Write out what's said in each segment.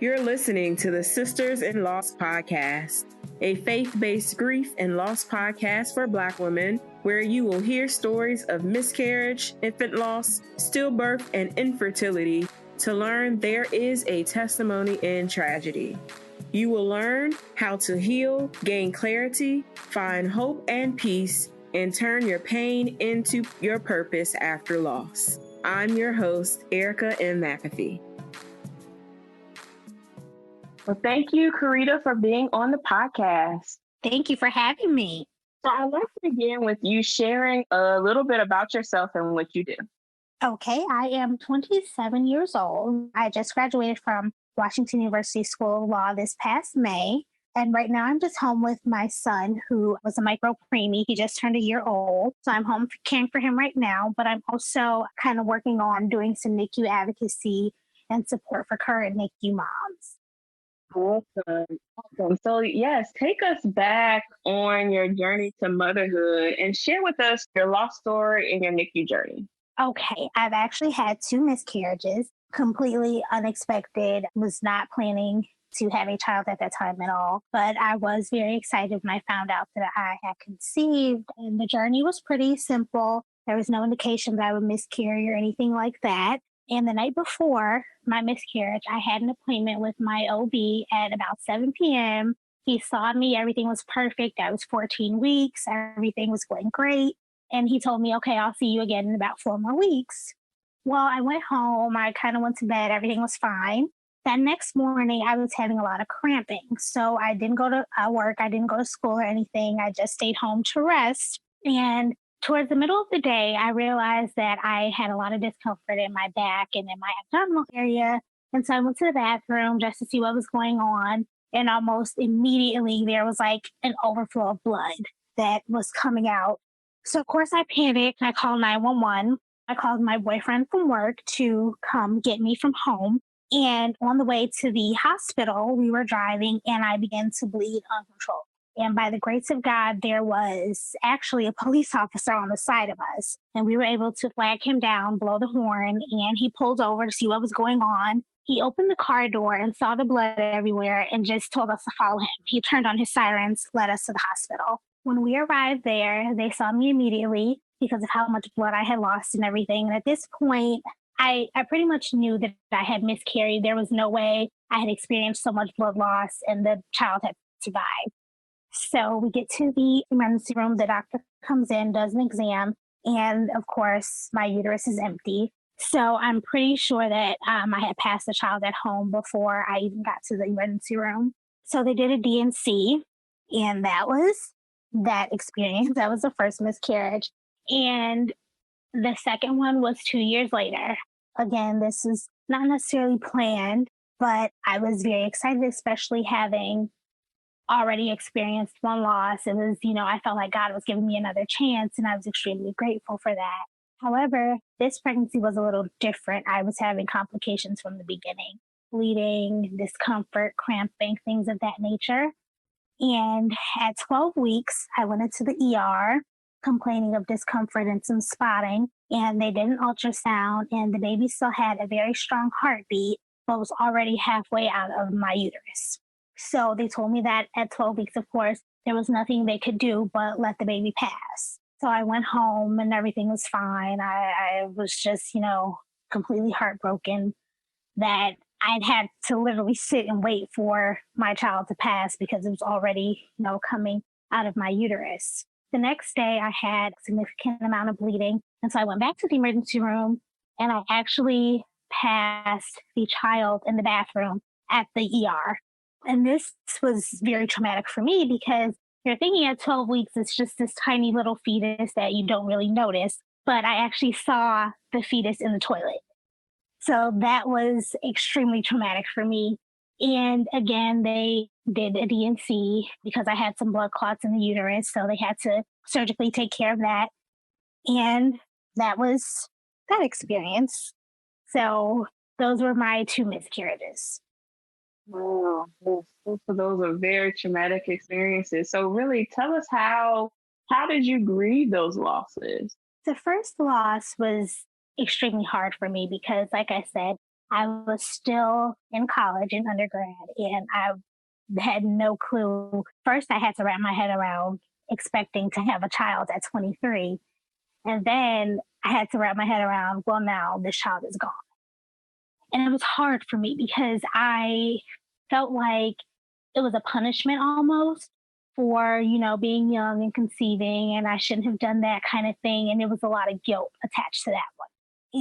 You're listening to the Sisters in Loss podcast, a faith-based grief and loss podcast for Black women, where you will hear stories of miscarriage, infant loss, stillbirth, and infertility to learn there is a testimony in tragedy. You will learn how to heal, gain clarity, find hope and peace, and turn your pain into your purpose after loss. I'm your host, Erica M. McAfee. Well, thank you, Carrita, for being on the podcast. Thank you for having me. So I'd like to begin with you sharing a little bit about yourself and what you do. Okay, I am 27 years old. I just graduated from Washington University School of Law this past May. And right now I'm just home with my son, who was a micropreemie. He just turned a year old. So I'm home caring for him right now. But I'm also kind of working on doing some NICU advocacy and support for current NICU moms. Awesome. So yes, take us back on your journey to motherhood and share with us your loss story and your NICU journey. Okay, I've actually had 2 miscarriages, completely unexpected, was not planning to have a child at that time at all, but I was very excited when I found out that I had conceived, and the journey was pretty simple. There was no indication that I would miscarry or anything like that. And the night before my miscarriage, I had an appointment with my OB at about 7 p.m. He saw me. Everything was perfect. I was 14 weeks. Everything was going great. And he told me, okay, I'll see you again in about 4 more weeks. Well, I went home. I kind of went to bed. Everything was fine. That next morning, I was having a lot of cramping. So I didn't go to work. I didn't go to school or anything. I just stayed home to rest. And towards the middle of the day, I realized that I had a lot of discomfort in my back and in my abdominal area. And so I went to the bathroom just to see what was going on. And almost immediately there was like an overflow of blood that was coming out. So of course I panicked. I called 911. I called my boyfriend from work to come get me from home. And on the way to the hospital, we were driving and I began to bleed uncontrolled. And by the grace of God, there was actually a police officer on the side of us. And we were able to flag him down, blow the horn, and he pulled over to see what was going on. He opened the car door and saw the blood everywhere and just told us to follow him. He turned on his sirens, led us to the hospital. When we arrived there, they saw me immediately because of how much blood I had lost and everything. And at this point, I pretty much knew that I had miscarried. There was no way I had experienced so much blood loss and the child had survived. So we get to the emergency room, the doctor comes in, does an exam, and of course, my uterus is empty. So I'm pretty sure that I had passed the child at home before I even got to the emergency room. So they did a D&C, and that was that experience. That was the first miscarriage. And the second one was 2 years later. Again, this is not necessarily planned, but I was very excited, especially having already experienced one loss. It was, I felt like God was giving me another chance and I was extremely grateful for that. However, this pregnancy was a little different. I was having complications from the beginning, bleeding, discomfort, cramping, things of that nature. And at 12 weeks, I went into the ER complaining of discomfort and some spotting, and they did an ultrasound and the baby still had a very strong heartbeat, but was already halfway out of my uterus. So they told me that at 12 weeks, of course, there was nothing they could do but let the baby pass. So I went home and everything was fine. I was just, completely heartbroken that I'd had to literally sit and wait for my child to pass because it was already, coming out of my uterus. The next day I had a significant amount of bleeding. And so I went back to the emergency room and I actually passed the child in the bathroom at the ER. And this was very traumatic for me because you're thinking at 12 weeks, it's just this tiny little fetus that you don't really notice. But I actually saw the fetus in the toilet. So that was extremely traumatic for me. And again, they did a D&C because I had some blood clots in the uterus. So they had to surgically take care of that. And that was that experience. So those were my 2 miscarriages. Wow, those are very traumatic experiences. So really tell us how did you grieve those losses? The first loss was extremely hard for me because, like I said, I was still in college in undergrad, and I had no clue. First, I had to wrap my head around expecting to have a child at 23. And then I had to wrap my head around, well, now this child is gone. And it was hard for me because I felt like it was a punishment almost for, being young and conceiving, and I shouldn't have done that kind of thing. And there was a lot of guilt attached to that one.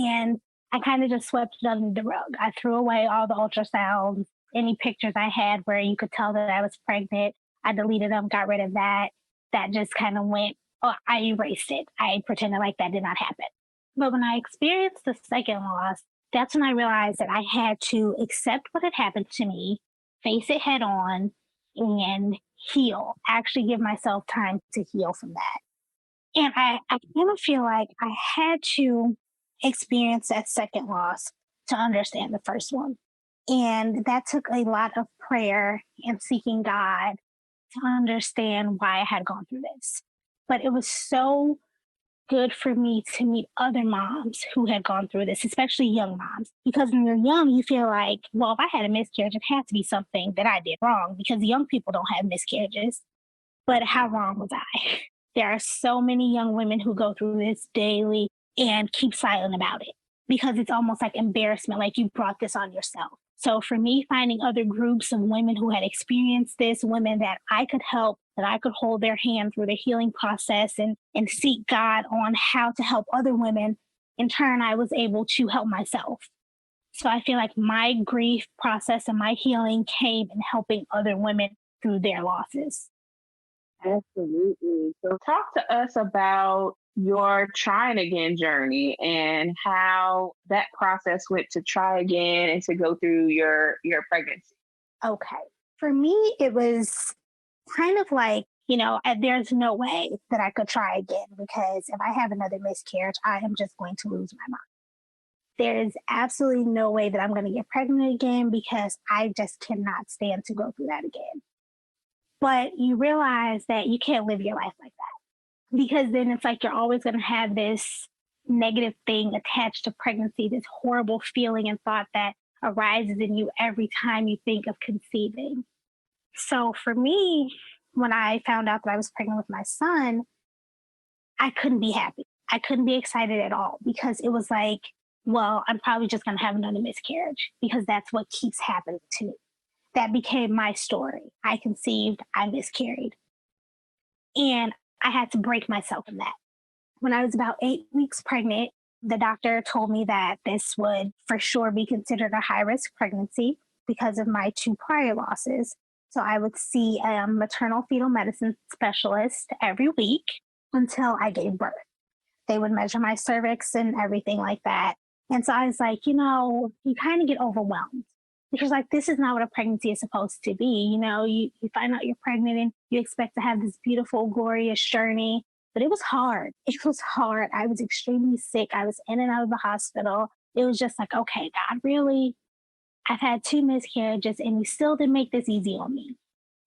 And I kind of just swept it under the rug. I threw away all the ultrasounds, any pictures I had where you could tell that I was pregnant. I deleted them, got rid of that. That just kind of went, I erased it. I pretended like that did not happen. But when I experienced the second loss, that's when I realized that I had to accept what had happened to me, face it head on, and heal, actually give myself time to heal from that. And I kind of feel like I had to experience that second loss to understand the first one. And that took a lot of prayer and seeking God to understand why I had gone through this. But it was so good for me to meet other moms who had gone through this, especially young moms. Because when you're young, you feel like, well, if I had a miscarriage, it had to be something that I did wrong because young people don't have miscarriages. But how wrong was I? There are so many young women who go through this daily and keep silent about it because it's almost like embarrassment, like you brought this on yourself. So for me, finding other groups of women who had experienced this, women that I could help, that I could hold their hand through the healing process and seek God on how to help other women, in turn, I was able to help myself. So I feel like my grief process and my healing came in helping other women through their losses. Absolutely. So talk to us about your trying again journey and how that process went to try again and to go through your pregnancy. Okay. For me, it was kind of like, there's no way that I could try again because if I have another miscarriage, I am just going to lose my mind. There is absolutely no way that I'm going to get pregnant again because I just cannot stand to go through that again. But you realize that you can't live your life like that because then it's like you're always going to have this negative thing attached to pregnancy, this horrible feeling and thought that arises in you every time you think of conceiving. So for me, when I found out that I was pregnant with my son, I couldn't be happy. I couldn't be excited at all because it was like, well, I'm probably just going to have another miscarriage because that's what keeps happening to me. That became my story. I conceived, I miscarried. And I had to break myself from that. When I was about 8 weeks pregnant, the doctor told me that this would for sure be considered a high-risk pregnancy because of my 2 prior losses. So I would see a maternal fetal medicine specialist every week until I gave birth. They would measure my cervix and everything like that. And so I was like, you kind of get overwhelmed because like, this is not what a pregnancy is supposed to be. You find out you're pregnant and you expect to have this beautiful, glorious journey, but it was hard. It was hard. I was extremely sick. I was in and out of the hospital. It was just like, okay, God, really? I've had 2 miscarriages and you still didn't make this easy on me.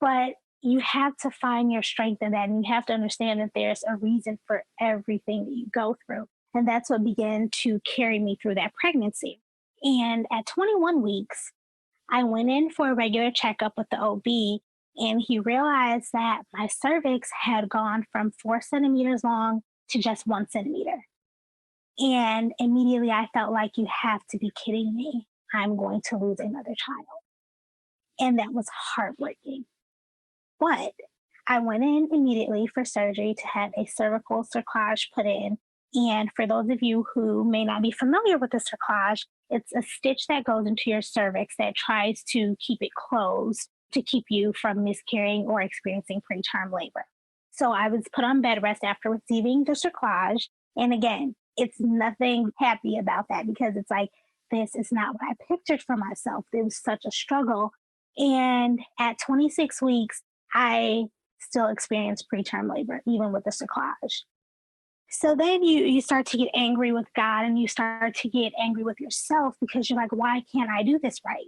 But you have to find your strength in that and you have to understand that there's a reason for everything that you go through. And that's what began to carry me through that pregnancy. And at 21 weeks, I went in for a regular checkup with the OB and he realized that my cervix had gone from 4 centimeters long to just 1 centimeter. And immediately I felt like, you have to be kidding me. I'm going to lose another child. And that was heartbreaking. But I went in immediately for surgery to have a cervical cerclage put in. And for those of you who may not be familiar with the cerclage, it's a stitch that goes into your cervix that tries to keep it closed to keep you from miscarrying or experiencing preterm labor. So I was put on bed rest after receiving the cerclage. And again, it's nothing happy about that because it's like, this is not what I pictured for myself. It was such a struggle. And at 26 weeks, I still experienced preterm labor, even with the cerclage. So then you start to get angry with God and you start to get angry with yourself because you're like, why can't I do this right?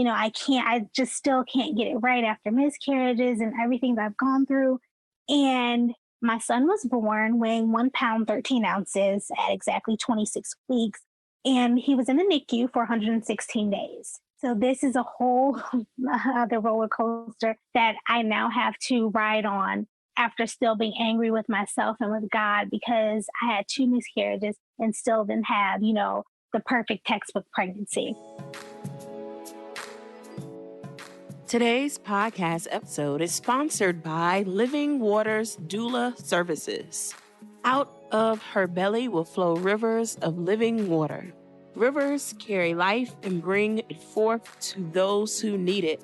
I just still can't get it right after miscarriages and everything that I've gone through. And my son was born weighing 1 pound, 13 ounces at exactly 26 weeks. And he was in the NICU for 116 days. So this is a whole other roller coaster that I now have to ride on after still being angry with myself and with God because I had 2 miscarriages and still didn't have, the perfect textbook pregnancy. Today's podcast episode is sponsored by Living Waters Doula Services. Out of her belly will flow rivers of living water. Rivers carry life and bring it forth to those who need it.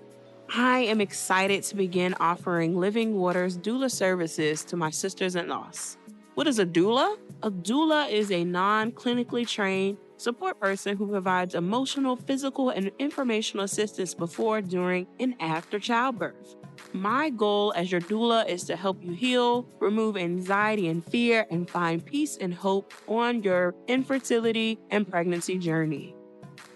I am excited to begin offering Living Waters Doula Services to my sisters-in-laws. What is a doula? A doula is a non-clinically trained support person who provides emotional, physical, and informational assistance before, during, and after childbirth. My goal as your doula is to help you heal, remove anxiety and fear, and find peace and hope on your infertility and pregnancy journey.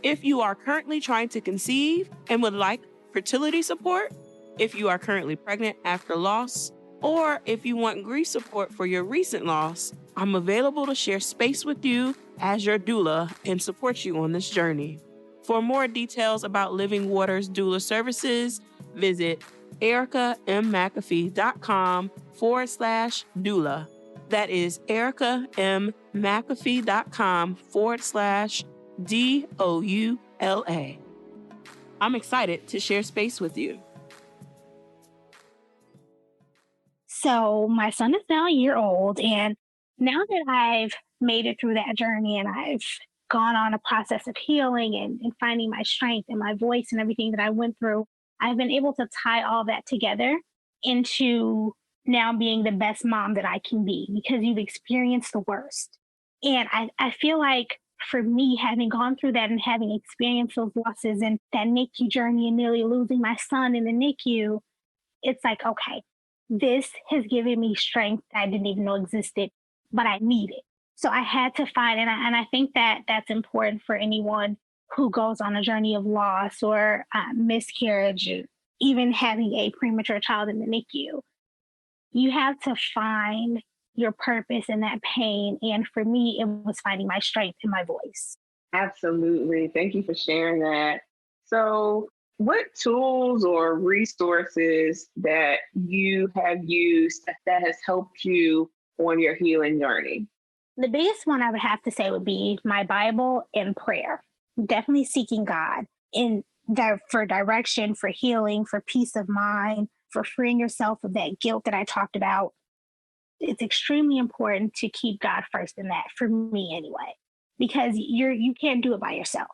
If you are currently trying to conceive and would like fertility support, if you are currently pregnant after loss, or if you want grief support for your recent loss, I'm available to share space with you as your doula and support you on this journey. For more details about Living Waters Doula Services, visit ericamcafee.com/doula. That is ericamcafee.com/DOULA. I'm excited to share space with you. So my son is now a year old, and now that I've made it through that journey and I've gone on a process of healing and finding my strength and my voice and everything that I went through, I've been able to tie all that together into now being the best mom that I can be because you've experienced the worst. And I feel like for me, having gone through that and having experienced those losses and that NICU journey and nearly losing my son in the NICU, it's like, okay, this has given me strength I didn't even know existed, but I need it. So I had to find, and I think that that's important for anyone who goes on a journey of loss or miscarriage, even having a premature child in the NICU. You have to find your purpose in that pain. And for me, it was finding my strength in my voice. Absolutely. Thank you for sharing that. So what tools or resources that you have used that has helped you on your healing journey? The biggest one I would have to say would be my Bible and prayer. Definitely seeking God for direction, for healing, for peace of mind, for freeing yourself of that guilt that I talked about. It's extremely important to keep God first in that, for me anyway, because you can't do it by yourself.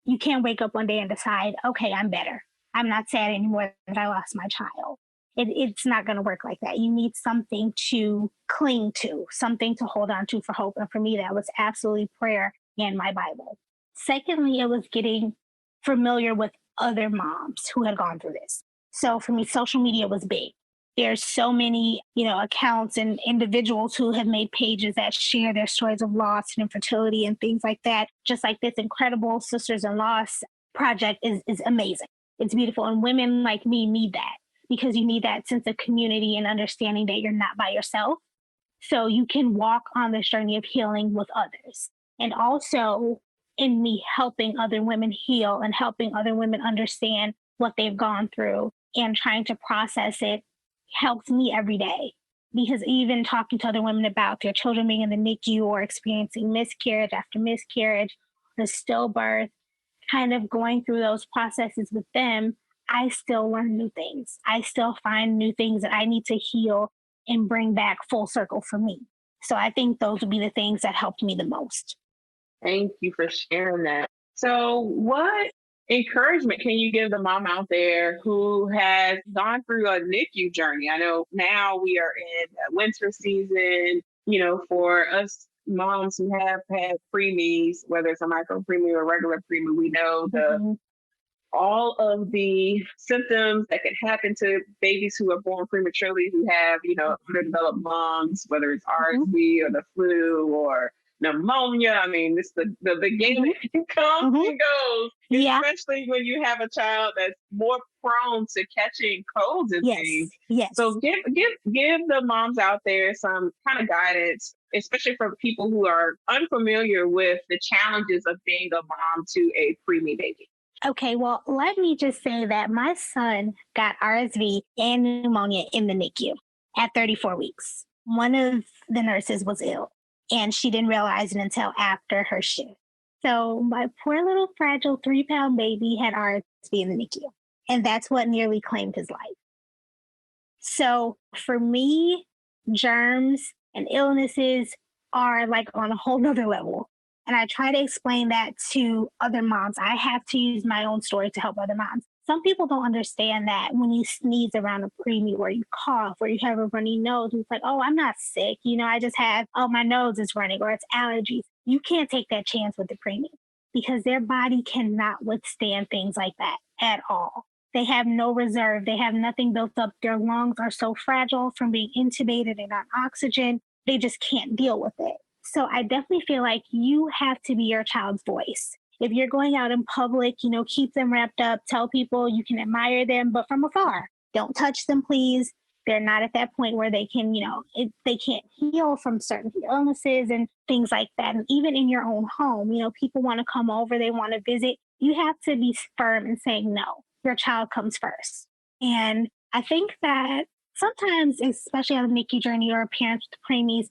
You can't wake up one day and decide, okay, I'm better. I'm not sad anymore that I lost my child. It's not going to work like that. You need something to cling to, something to hold on to for hope. And for me, that was absolutely prayer and my Bible. Secondly, it was getting familiar with other moms who had gone through this. So for me, social media was big. There's so many, accounts and individuals who have made pages that share their stories of loss and infertility and things like that. Just like this incredible Sisters in Loss project is amazing. It's beautiful. And women like me need that because you need that sense of community and understanding that you're not by yourself. So you can walk on this journey of healing with others. And also in me helping other women heal and helping other women understand what they've gone through and trying to process it helps me every day, because even talking to other women about their children being in the NICU or experiencing miscarriage after miscarriage, the stillbirth, kind of going through those processes with them, I still learn new things. I still find new things that I need to heal and bring back full circle for me. So I think those would be the things that helped me the most. Thank you for sharing that. So what encouragement can you give the mom out there who has gone through a NICU journey? I know now we are in winter season, for us moms who have had preemies, whether it's a micropreemie or regular preemie, we know all of the symptoms that can happen to babies who are born prematurely, who have, underdeveloped lungs, whether it's RSV or the flu or pneumonia. I mean, this the beginning comes and goes. Yeah. Especially when you have a child that's more prone to catching colds and things. Yes. So give the moms out there some kind of guidance, especially for people who are unfamiliar with the challenges of being a mom to a preemie baby. Okay, well, let me just say that my son got RSV and pneumonia in the NICU at 34 weeks. One of the nurses was ill, and she didn't realize it until after her shift. So my poor little fragile 3-pound baby had RSV in the NICU, and that's what nearly claimed his life. So for me, germs and illnesses are like on a whole nother level. And I try to explain that to other moms. I have to use my own story to help other moms. Some people don't understand that when you sneeze around a preemie or you cough or you have a runny nose, it's like, oh, I'm not sick. I just have, my nose is running or it's allergies. You can't take that chance with the preemie because their body cannot withstand things like that at all. They have no reserve. They have nothing built up. Their lungs are so fragile from being intubated and on oxygen. They just can't deal with it. So I definitely feel like you have to be your child's voice. If you're going out in public, keep them wrapped up, tell people you can admire them, but from afar. Don't touch them, please. They're not at that point where they can, they can't heal from certain illnesses and things like that. And even in your own home, people want to come over, they want to visit. You have to be firm in saying no. Your child comes first. And I think that sometimes, especially on the NICU journey or parents with preemies,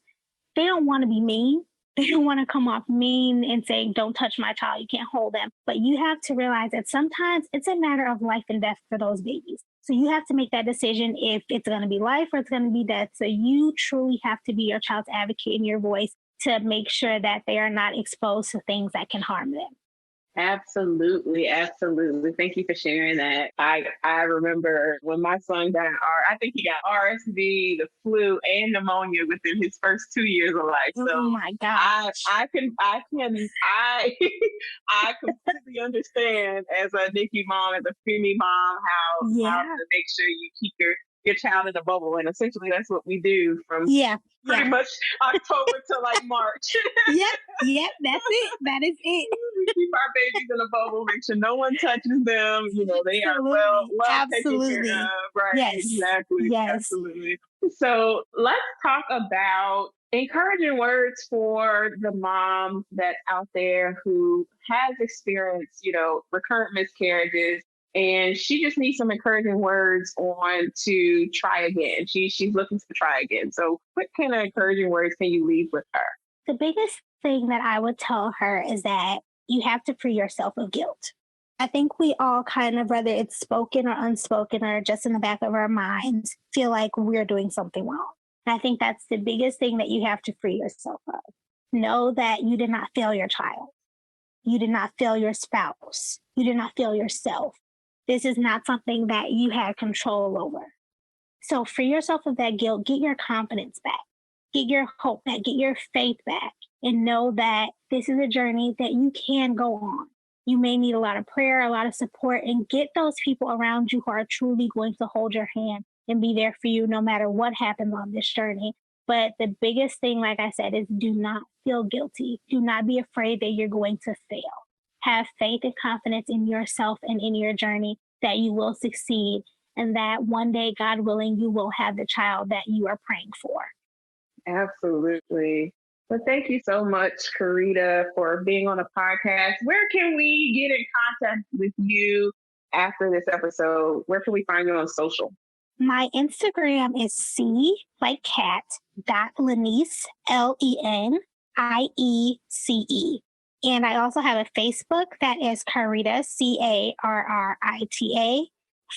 they don't want to be mean. They don't want to come off mean and say, don't touch my child, you can't hold them. But you have to realize that sometimes it's a matter of life and death for those babies. So you have to make that decision if it's going to be life or it's going to be death. So you truly have to be your child's advocate in your voice to make sure that they are not exposed to things that can harm them. Absolutely. Thank you for sharing that. I remember when my son got I think he got RSV, the flu, and pneumonia within his first 2 years of life. So oh my gosh. I completely understand as a NICU mom, as a preemie mom, how to make sure you keep your child in a bubble. And essentially that's what we do from pretty much October to like March. Yep, that's it. That is it. We keep our babies in a bubble, make sure no one touches them. They are well taken care of. Right. Yes. Exactly. Yes. Absolutely. So let's talk about encouraging words for the mom that's out there who has experienced, recurrent miscarriages. And she just needs some encouraging words on to try again. She's looking to try again. So what kind of encouraging words can you leave with her? The biggest thing that I would tell her is that you have to free yourself of guilt. I think we all kind of, whether it's spoken or unspoken or just in the back of our minds, feel like we're doing something wrong. And I think that's the biggest thing that you have to free yourself of. Know that you did not fail your child. You did not fail your spouse. You did not fail yourself. This is not something that you had control over. So free yourself of that guilt. Get your confidence back. Get your hope back. Get your faith back. And know that this is a journey that you can go on. You may need a lot of prayer, a lot of support, and get those people around you who are truly going to hold your hand and be there for you no matter what happens on this journey. But the biggest thing, like I said, is do not feel guilty. Do not be afraid that you're going to fail. Have faith and confidence in yourself and in your journey that you will succeed and that one day, God willing, you will have the child that you are praying for. Absolutely. Well, thank you so much, Carrita, for being on the podcast. Where can we get in contact with you after this episode? Where can we find you on social? My Instagram is C like cat .Lenice, Leniece. And I also have a Facebook that is Carrita, Carrita,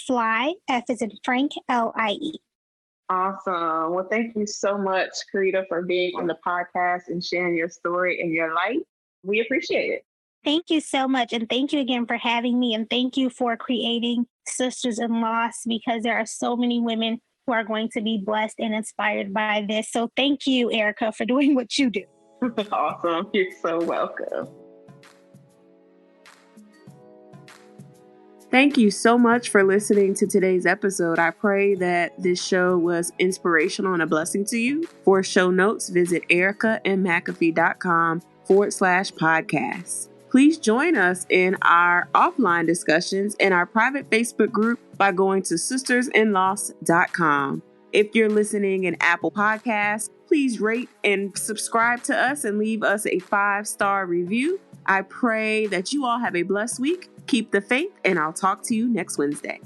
Flie, F as in Frank, Lie. Awesome. Well, thank you so much, Carrita, for being on the podcast and sharing your story and your light. We appreciate it. Thank you so much. And thank you again for having me. And thank you for creating Sisters in Loss, because there are so many women who are going to be blessed and inspired by this. So thank you, Erica, for doing what you do. Awesome. You're so welcome. Thank you so much for listening to today's episode. I pray that this show was inspirational and a blessing to you. For show notes, visit ericamcafee.com/podcast. Please please join us in our offline discussions in our private Facebook group by going to sistersinloss.com. If you're listening in Apple Podcasts, please rate and subscribe to us and leave us a 5-star review. I pray that you all have a blessed week. Keep the faith, and I'll talk to you next Wednesday.